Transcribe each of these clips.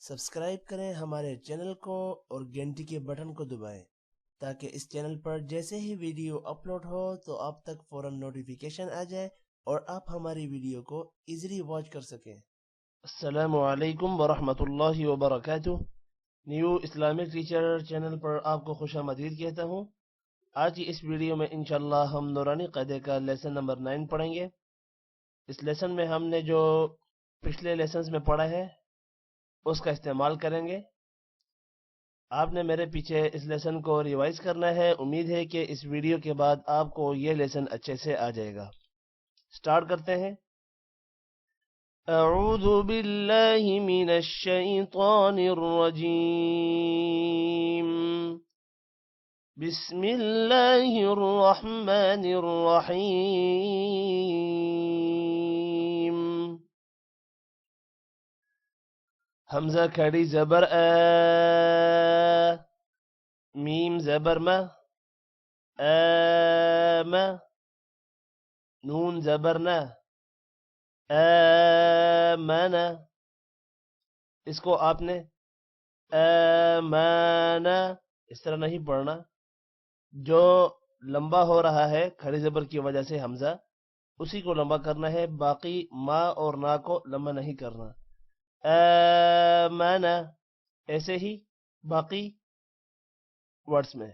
Subscribe کریں ہمارے channel کو اور گھنٹی کے بٹن کو دبائیں تاکہ اس چینل پر جیسے ہی ویڈیو اپلوڈ ہو تو آپ تک فوراً نوٹیفیکیشن آ جائے اور آپ ہماری ویڈیو کو ایزیلی واچ کر سکیں۔ السلام علیکم ورحمۃ اللہ وبرکاتہ۔ نیو اسلامک ٹیچر چینل پر آپ کو خوش آمدید کہتا ہوں۔ آج کی اس ویڈیو میں انشاءاللہ ہم نورانی قاعدے کا لیسن نمبر 9 پڑھیں گے۔ اس لیسن میں ہم نے جو پچھلے لیسنز میں پڑھا ہے اس کا استعمال کریں گے۔ آپ نے میرے پیچھے اس لیسن کو ریوائز کرنا ہے۔ امید ہے کہ اس ویڈیو کے بعد آپ کو یہ لیسن اچھے سے آ جائے گا۔ سٹارٹ کرتے ہیں۔ اعوذ باللہ من الشیطان الرجیم، بسم اللہ الرحمن الرحیم۔ حمزہ کھڑی زبر آ، میم زبر ما، آم، نون زبر نا، آمن۔ اس کو آپ نے آمن اس طرح نہیں پڑھنا، جو لمبا ہو رہا ہے کھڑی زبر کی وجہ سے حمزہ اسی کو لمبا کرنا ہے، باقی ما اور نا کو لمبا نہیں کرنا۔ آمن ایسے ہی باقی ورڈز میں۔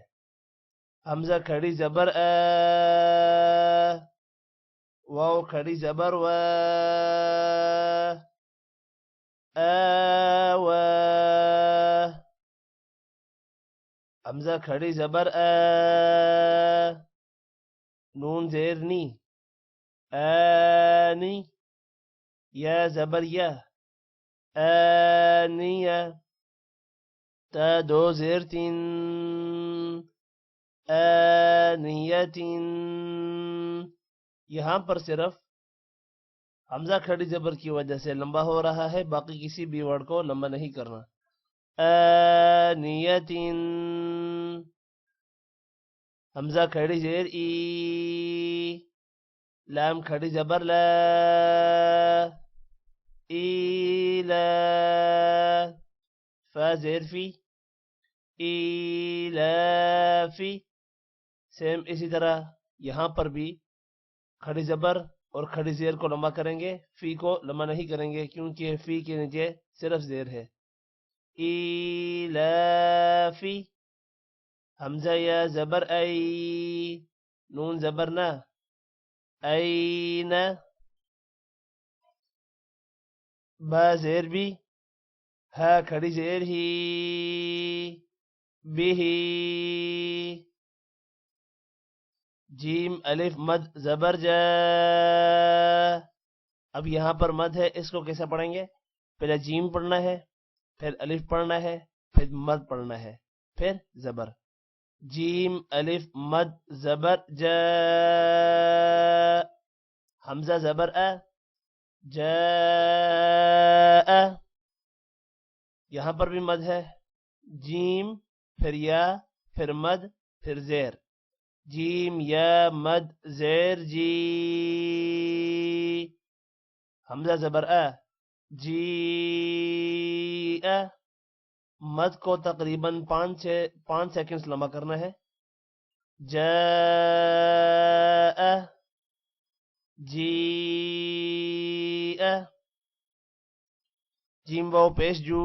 حمزہ کھڑی زبر آ، واو کھڑی زبر و، آو، حمزہ کھڑی زبر آ، نون زیر نی، آنی، یا زبر یا، آنیہ، تا دو زیر تین، آنیتین۔ یہاں پر صرف حمزہ کھڑی زبر کی وجہ سے لمبا ہو رہا ہے، باقی کسی بھی ورڈ کو لمبا نہیں کرنا۔ آنیتین، حمزہ کھڑی زیر ای، لام کھڑی زبر لا، ایلا، فا زیر فی، ایلافی۔ سیم اسی طرح یہاں پر بھی کھڑی زبر اور کھڑی زیر کو لمبا کریں گے، فی کو لمبا نہیں کریں گے کیونکہ فی کے نیچے صرف زیر ہے۔ ایلافی، حمزہ یا زبر ای، نون زبر نا، این، با زیر بی، ہا کھڑی زیر ہی، بھی، جیم الف مد زبر جا۔ اب یہاں پر مد ہے، اس کو کیسے پڑھیں گے؟ پہلے جیم پڑھنا ہے، پھر الف پڑھنا ہے، پھر مد پڑھنا ہے، پھر زبر۔ جیم الف مد زبر جا، حمزہ زبر ا، جا، یہاں پر بھی مد ہے، جیم پھر یا پھر مد پھر زیر، جیم یا مد زیر جی، حمزہ زبر ا، جی، مد کو تقریباً 5 سیکنڈز لمبا کرنا ہے۔ جاء، جی، جیم واو پیش جو،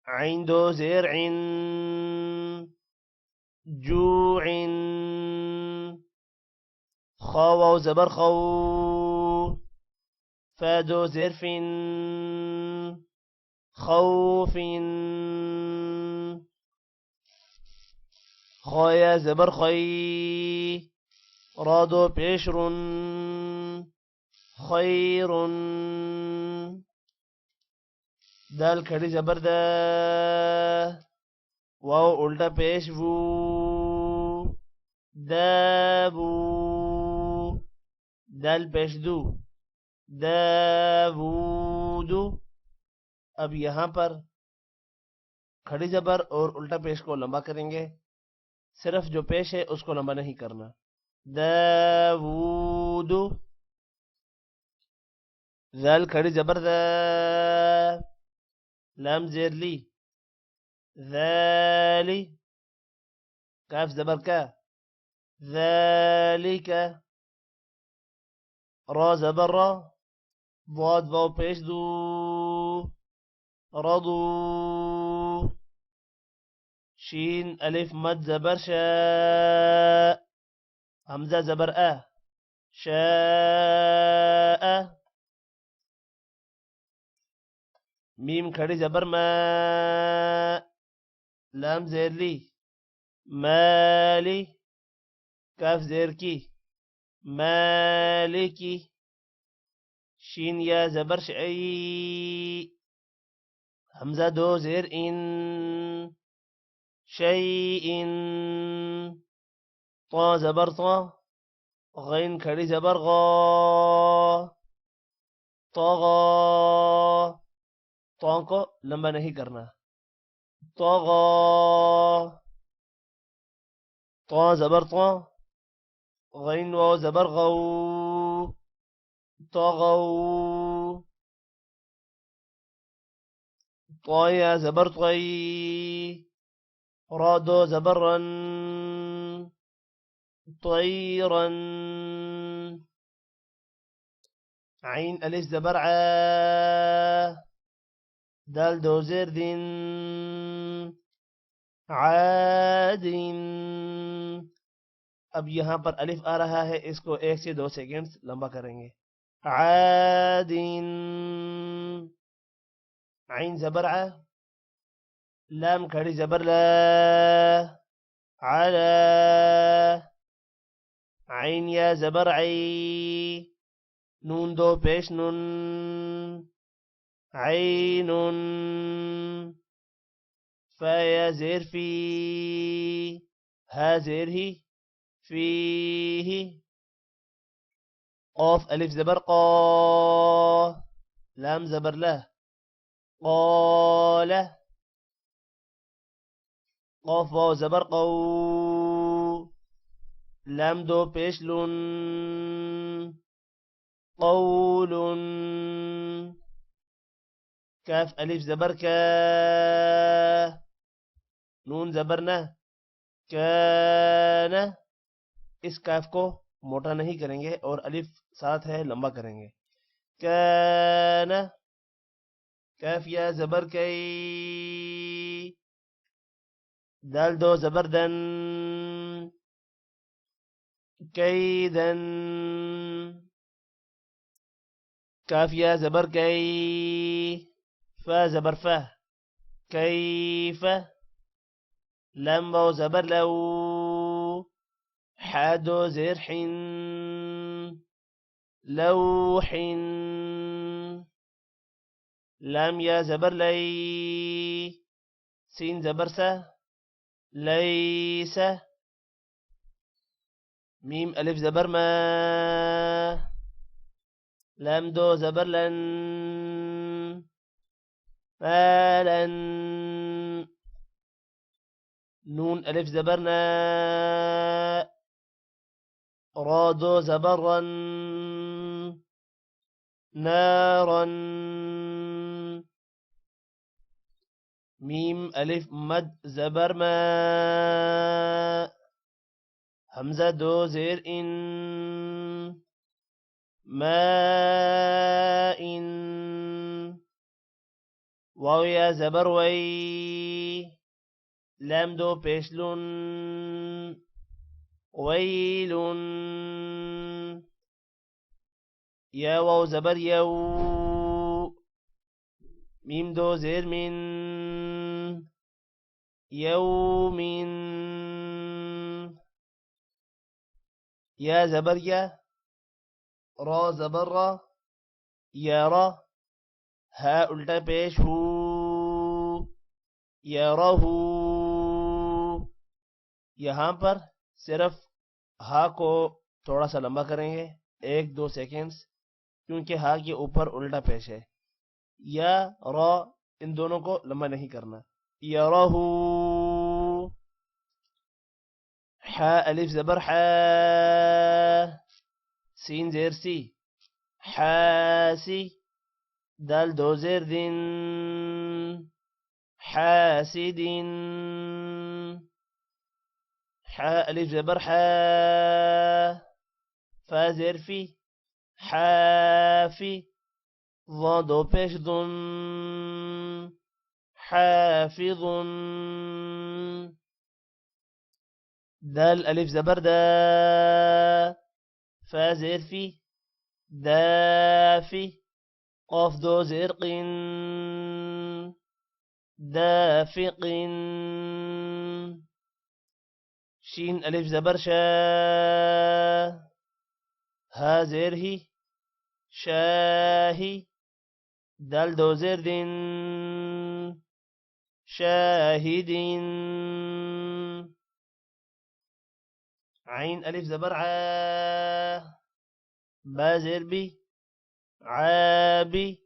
عین دو زیر عین، جو عین، خا واو زبر خو، فا دو زیر فین، خوفین، خایا زبر خی، را دو پیش رن، خیرن، دال کھڑی زبر دا، واو الٹا پیش وو، دابو، دال پیش دو، داوودو۔ اب یہاں پر کھڑی زبر اور الٹا پیش کو لمبا کریں گے، صرف جو پیش ہے اس کو لمبا نہیں کرنا۔ داوود، ذال کھڑی زبر ذا، لام زیر لی، ذالی، کاف زبر کا، ذالک، را زبر را، ضاد واو پیش دو، رضو، شين ألف مد زبر شاء، همزة زبر شاء، ميم کھڑی زبر ما، لام زیر لی، مالي، كاف زیر کی، مالكي، شين يا زبر شعي، همزة دو زیر إن، شيء، طا زبر طا، غين کھڑی زبر غا، طغى، طا کو لمبا نہیں کرنا، طغى، طا زبر طا، غين واو زبر غو، طغوا، طايا زبر طي، رادو زبرا، طيرا، عين ألف زبر دال دو زیر دن، عاد، اب یہاں پر الف آ رہا ہے، اس کو 1 سے 2 سیکنڈز لمبا کریں گے، عاد، عین زبر لام کھڑی زبر لا، على، عين يا زبر عي، نون دو پیش نون، عين، فا يا زير في، ها زير هي، فيه، قاف ألف زبر قا، لام زبر له، قال، قاف واو زبر قو، لام دو پیش لون، قول، كاف ألف زبر كا، نون زبرنا، كان، اس کاف کو موٹا نہیں کریں گے اور الف ساتھ ہے لمبا کریں گے، كان، کاف یا زبر کئی، دال دو زبر دن، كيدا، كاف يا زبر كي، فا زبر فا، كيف، لام واو زبر لو، حادو زير حين، لوح، لام يا زبر لي، سين زبر سا، ليس، ميم ألف زبر ما، لام دو زبر لن، مالا، نون ألف زبرنا، را دو زبرا، نارا، ميم ألف مد زبر ما، همزة دو زير إن، ماء، واو يا زبر وي، لام دو پیشلون، ويل، يا واو زبر يو، ميم دو زير من، يوم، يا زبر يا، را زبر را، يا را، ها الٹا پیش ہو، يره، یہاں پر صرف ہا کو تھوڑا سا لمبا کریں گے 1-2 سیکنڈز، کیونکہ ہا کے اوپر الٹا پیش ہے، یا را ان دونوں کو لمبا نہیں کرنا، یرہ، حا الف زبر حا، سین زیر سی، حاسی، دال دو زير دين حاسد حاء ألف زبر حا فازر في حافي ضاد بيش ضن حافظ دال ألف زبر دا فازر في دافي قاف دو زرق دافق شين ألف زبر شا ها زره شاهي دال دو زر دين شاهد عين ألف زبر عا با زر بي عابي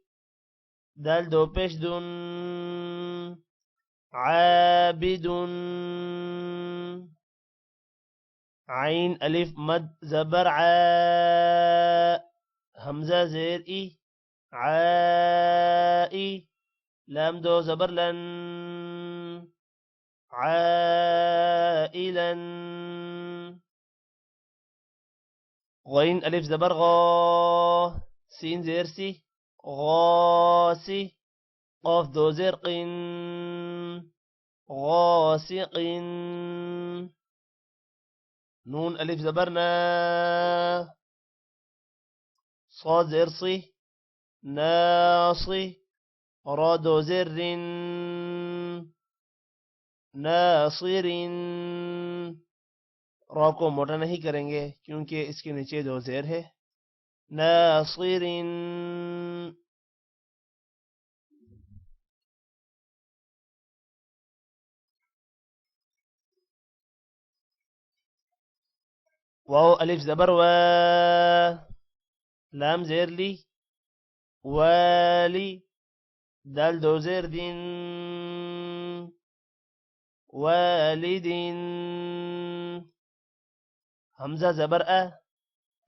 دال دو بيش دون عابد عين ألف مد زبر عا همزة زير إي عائي لام دو زبر لن عائلا غين ألف زبر غا سين زير سي غاسي قاف دو زرق غاسق نون ألف زبرنا صاد زرصي ناصي را دو زر ناصر را کو موٹا نہیں کریں گے کیونکہ اس کے نیچے دو زیر ہے ناصر واو ألف زبر و لام زير لي والي دال دو زير دين والد همزة زبر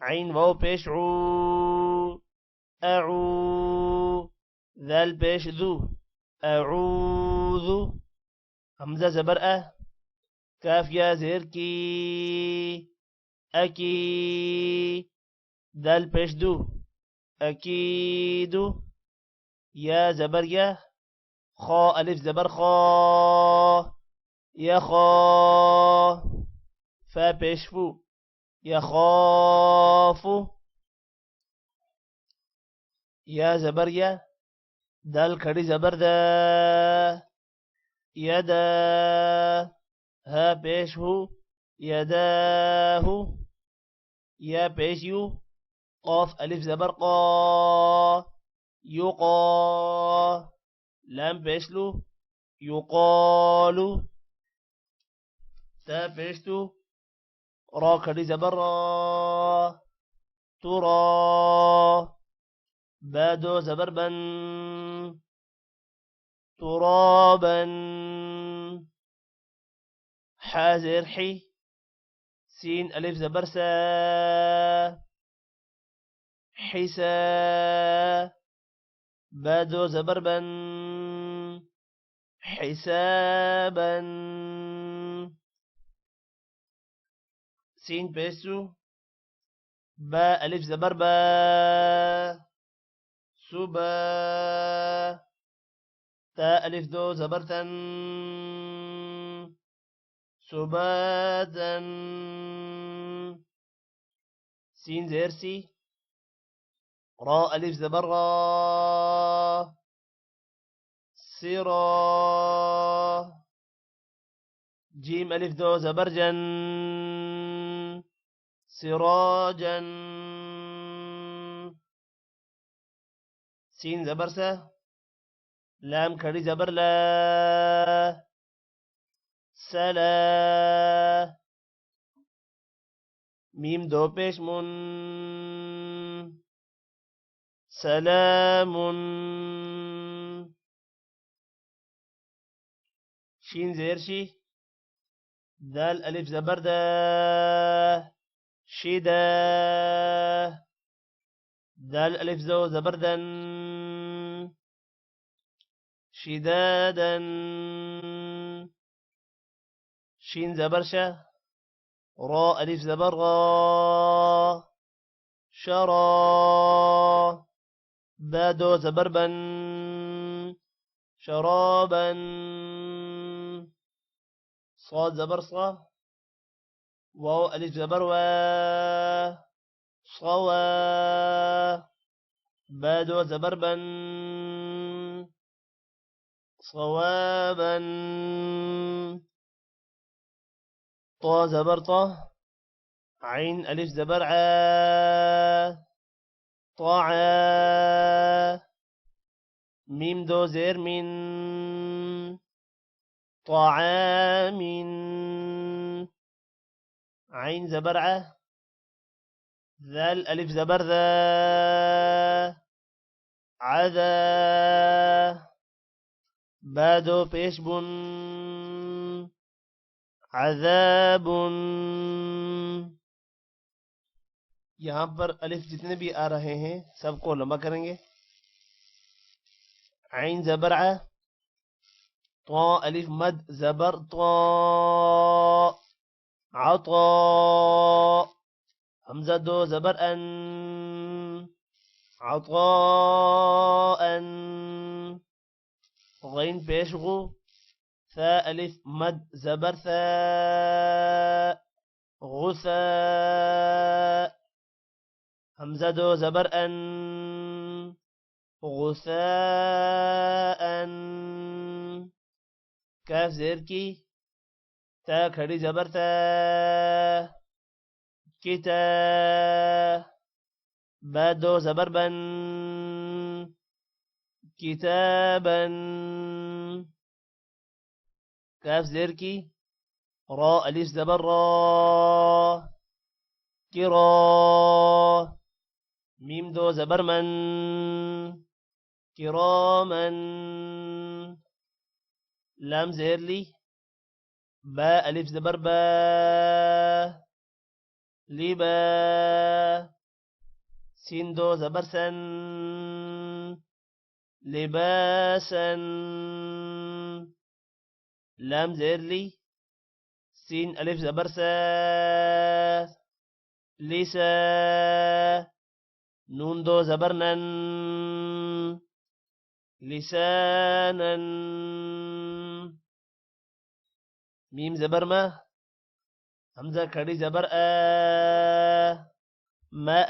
عين واو بيش عو أعو ذال بيش ذو أعوذ همزة زبر كاف يا زير كي أكي دال بيش دو أكيد يا زبر يا خا ألف زبر خا يا خا فا بيش فو يخاف يا زبر يا دال كري زبر دا يدا ها بيش هو يداه يا بيش يو قاف ألف زبر قا يقا لام بيش له يقال تا بيش تو را كري زبر را ترى بادو زبر بن ترابا حازر حي سين ألف زبر سا حسا بادو زبر بن حسابا سين بيسو با ألف زبر با سبا تا ألف دو زبر تن سباتا سين زيرسي را ألف زبر را سرا جيم ألف دو زبر جن سراجا سين زبر سا لام كري زبر لا سلا ميم دو بيش من سلام شين زيرشي دال ألف زبر دا شدا، دال ألف زو زبردن شدادا شين زبر شا را ألف زبر غا شرا بادو زبر بن شرابا صاد زبر صا واو ألف زبر وا صوا بادو زبر بن صوابا طا زبر طه عين ألف زبر عا طاعا ميم دو زير من طعام عين زبر ع ذال ألف زبر ذا عذا بادو پیش بن عذاب یہاں پر الف جتنے بھی آ رہے ہیں سب کو لمبا کریں گے. عین زبر ع طا الف مد زبر طا عطا حمزہ دو زبر ان عطاء غين پیش غو ثا الف مد زبر ثاء غثاء حمزة دو زبر ان غثاء کاف زیر کی تا کھڑی زبر تا کتا با دو زبر بن كتابا كاف زير كي را ألف زبر را كرا ميم دو زبر من كراما لام زير لي با ألف زبر با لبا سين دو زبر سن لباسا لام زير لي سين ألف زبر سا لسا نون دو زبر نن لسانا ميم زبر ما حمزة کھڑی زبر ما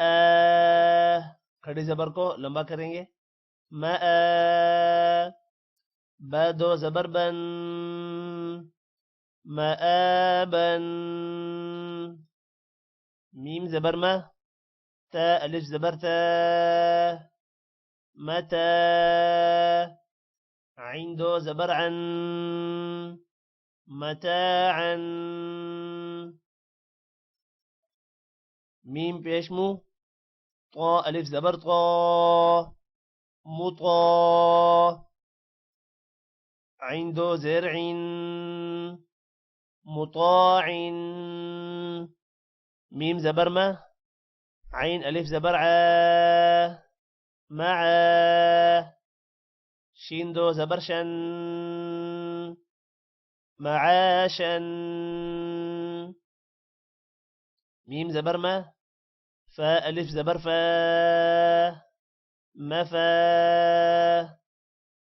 کھڑی زبر کو لمبا کریں گے. ماء با دو زبر بن مآبا ميم زبر ما تا ألف زبر تا متى عين دو زبر عن متاعا ميم بيشمو طا ألف زبر طا مطا عين دو زرع مطاع ميم زبر ما عين ألف زبر ع مع شين دو زبر شن معاشا ميم زبر ما فا ألف زبر فا مفا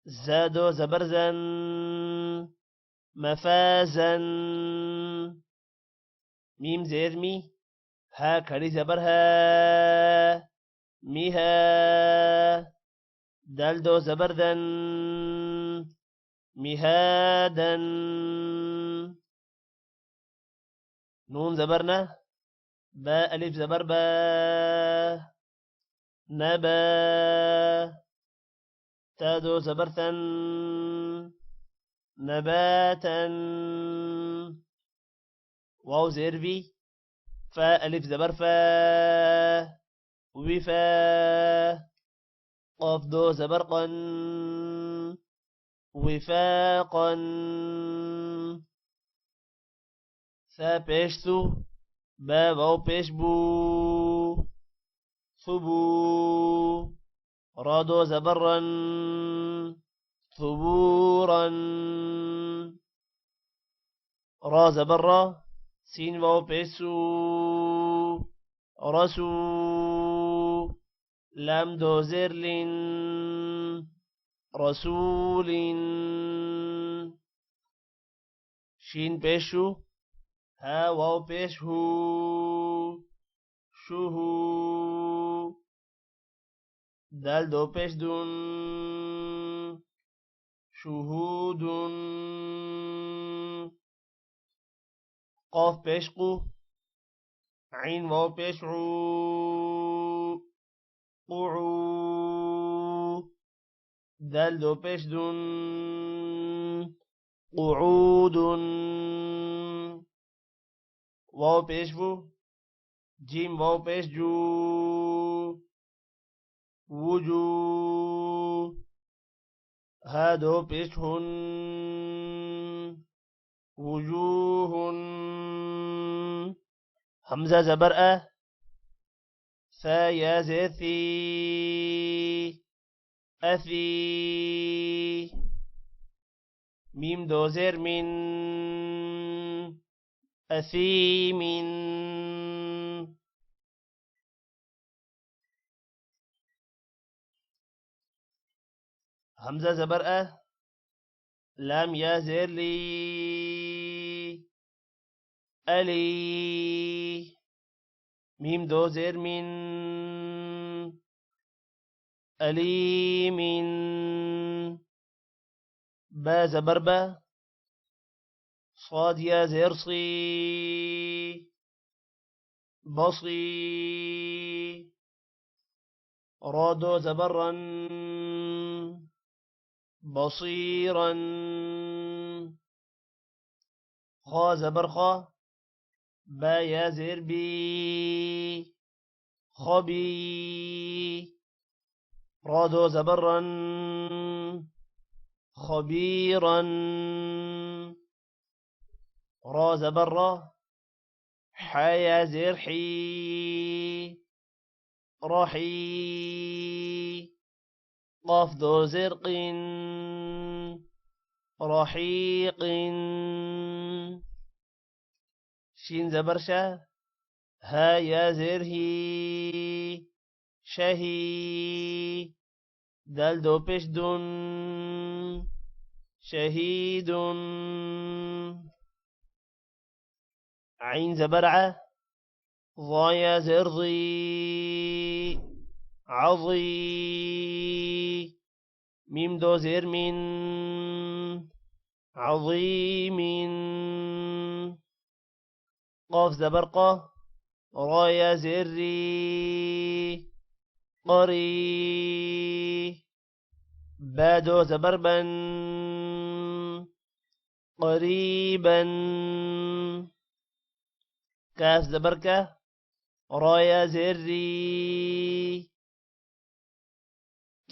زادو زبر زن مفازا ميم زير مي ها کھڑی زبر ها ميها دال دو زبر دن مهادا نون زبرنا با ألف زبر با نبا تادو زبر ثن نباتا واو زير في فا ألف زبر فا وفا قاف دو زبر قن وفاقا ثا پیش ثو با واو پیش بو ثبو را دو زبرا ثبو سورا را زبر را سين واو بيسو رسو لام دو زير لين رسول شين بيشو ها واو بيشهو شهو دال دو بيش دون شهود قاف بيشقو عين واو بيشعو قعو دال دو بيش دون قعود واو بيشفو جيم واو بيشجو وجو هادو بيشهن وجوه همزة زبرأة ثا يا زيثي أثي ميم دو زير من أثيم همزة زبرأة لام يا زير لي ألي ميم دو زير من أليم با زبربة صاد يا زير صي بصي رادو زبرا بصيرا خا زبرخا با يا زير بي خبي رادو زبرا خبيرا را زبرا حيا زير حي رحي قاف دو زرق رحيق شين زبرشا ها يا زرهي شهي دال دو بش دون شهيد عين زبرعة ضايا زرضي عظي ميم دو زير من عظيم قاف زبرقة رايا زري قري بادو زبربا قريبا كاف زبركة رايا زري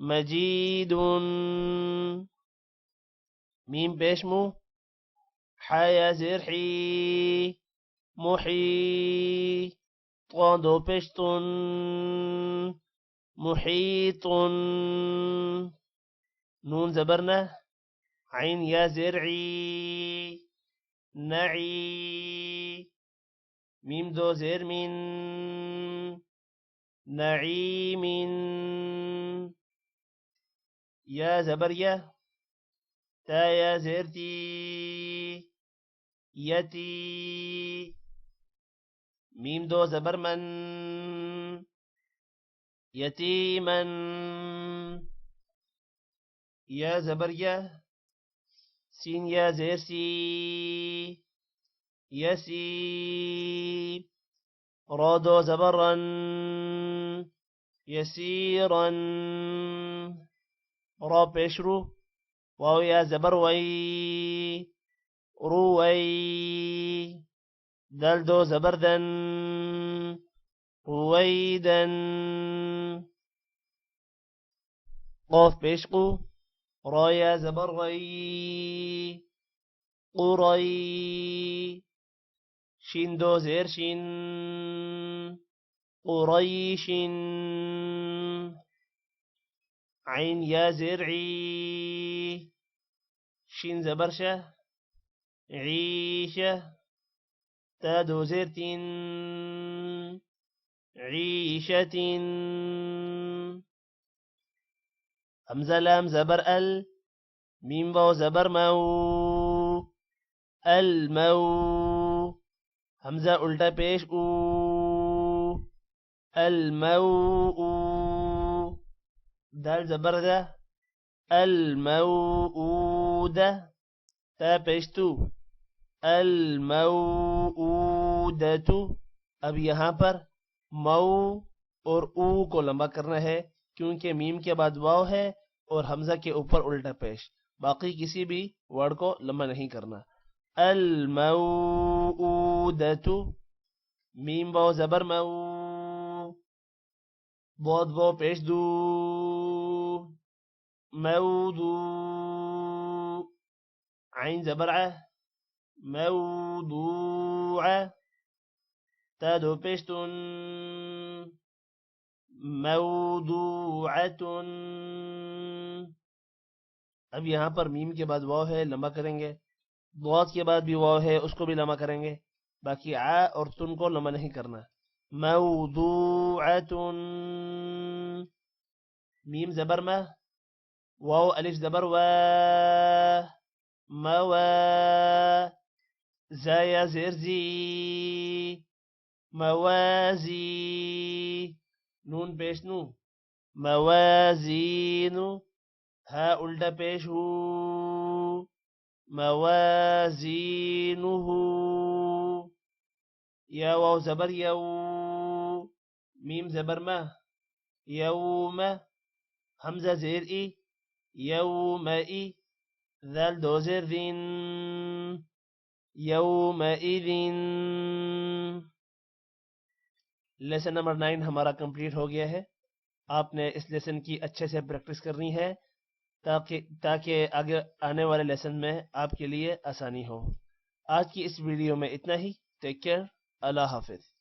مجيد ميم بيشمو حيا زرحي محي طادو بشتن محيط نون زبرنا عين يا زرعي نعي ميم دو زر من نعيم يا زبرية تا يا زرتي يتي ميم دو زبرمن يتيما يا زبرية سين يا زيرسي يسي رادو زبرا يسيرا را بشرو واو يا زبر وي روي. دال دو زبر دن رويدا. قاف پیش قو. را يا زبر غي قري. شين دو زير شين قريش. عين يا زرعي. شين زبرشة عيشة. تا دو زرتين عيشة. همزة لام زبر ال. ميم واو زبر مو المو. همزة الٹا پیش او المو. دال زبر ده الموءودة. تا پیش تو الموءودة. اب یہاں پر مو اور او کو لمبا کرنا ہے کیونکہ میم کے بعد واو ہے اور حمزہ کے اوپر الٹا پیش. باقی کسی بھی ورڈ کو لمبا نہیں کرنا. الموءودة. میم واو زبر مو. بود واو پیش دو مودو. عين زبر ع موضوع. تا دو پیش تن موضوعة. اب یہاں پر میم کے بعد واو ہے لمبا کریں گے. ضاد کے بعد بھی واو ہے اس کو بھی لمبا کریں گے. باقی ع اور تن کو لمبا نہیں کرنا. موضوعة. میم زبر ما. واو الف زبر وا موا. زايا زرزي موازي. نون پیش نو موازين. ها الٹا پیش ہو موازينه. یا واو زبر یو. میم زبر ما یوم. حمزة زیر ای يومئ. ذال دو زیر ذین یومئذ. لیسن نمبر 9 ہمارا کمپلیٹ ہو گیا ہے. آپ نے اس لیسن کی اچھے سے پریکٹس کرنی ہے تاکہ آگے آنے والے لیسن میں آپ کے لیے آسانی ہو. آج کی اس ویڈیو میں اتنا ہی. Take care. اللہ حافظ.